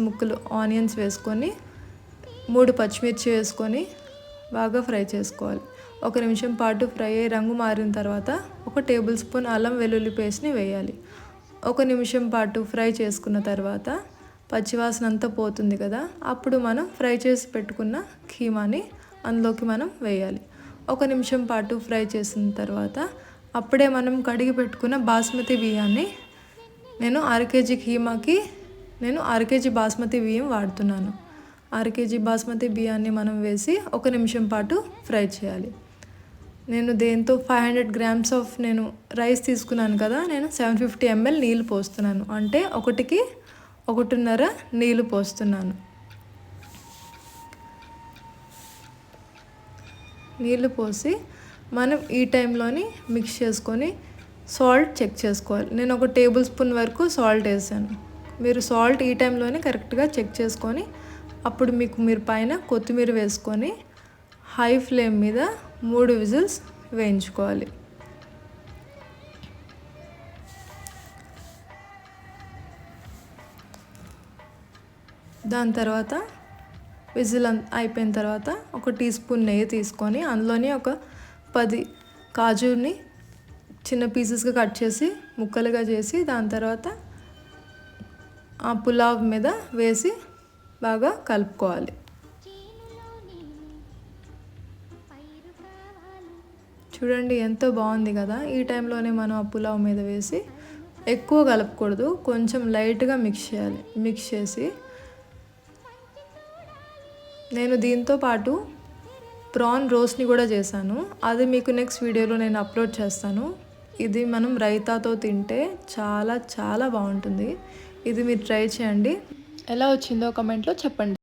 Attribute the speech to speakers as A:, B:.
A: ముక్కలు ఆనియన్స్ వేసుకొని 3 పచ్చిమిర్చి వేసుకొని బాగా ఫ్రై చేసుకోవాలి. 1 నిమిషం పాటు ఫ్రై అయ్యి రంగు మారిన తర్వాత 1 టేబుల్ స్పూన్ అల్లం వెల్లుల్లి పేస్ట్ని వేయాలి. 1 నిమిషం పాటు ఫ్రై చేసుకున్న తర్వాత పచ్చివాసన అంతా పోతుంది కదా, అప్పుడు మనం ఫ్రై చేసి పెట్టుకున్న కీమాని అందులోకి మనం వేయాలి. 1 నిమిషం పాటు ఫ్రై చేసిన తర్వాత అప్పుడే మనం కడిగి పెట్టుకున్న బాస్మతి బియ్యాన్ని, నేను 1/2 కేజీ కీమాకి నేను 1/2 కేజీ బాస్మతి బియ్యం వాడుతున్నాను. 1/2 కేజీ బాస్మతి బియ్యాన్ని మనం వేసి 1 నిమిషం పాటు ఫ్రై చేయాలి. నేను దేంతో 500 గ్రామ్స్ ఆఫ్ నేను రైస్ తీసుకున్నాను కదా, నేను 750 ml నీళ్ళు పోస్తున్నాను. అంటే 1కి 1.5 నీళ్ళు పోస్తున్నాను. నీళ్ళు పోసి మనం ఈ టైంలోని మిక్స్ చేసుకొని సాల్ట్ చెక్ చేసుకోవాలి. నేను 1 టేబుల్ స్పూన్ వరకు సాల్ట్ వేసాను. మీరు సాల్ట్ ఈ టైంలోనే కరెక్ట్గా చెక్ చేసుకొని అప్పుడు మీరు పైన కొత్తిమీర వేసుకొని హై ఫ్లేమ్ మీద 3 విజిల్స్ వేయించుకోవాలి. దాని తర్వాత విజిల్ అయిపోయిన తర్వాత 1 టీ స్పూన్ నెయ్యి తీసుకొని అందులోని ఒక 10 కాజుని చిన్న పీసెస్గా కట్ చేసి ముక్కలుగా చేసి దాని తర్వాత ఆ పులావ్ మీద వేసి బాగా కలుపుకోవాలి. చూడండి ఎంతో బాగుంది కదా. ఈ టైంలోనే మనం ఆ పులావ్ మీద వేసి ఎక్కువ కలపకూడదు, కొంచెం లైట్గా మిక్స్ చేయాలి. మిక్స్ చేసి నేను దీంతో పాటు ప్రాన్ రోస్ట్ని కూడా చేశాను. అది మీకు నెక్స్ట్ వీడియోలో నేను అప్లోడ్ చేస్తాను. ఇది మనం రైతాతో తింటే చాలా చాలా బాగుంటుంది. ఇది మీరు ట్రై చేయండి. ఎలా వచ్చిందో కమెంట్లో చెప్పండి.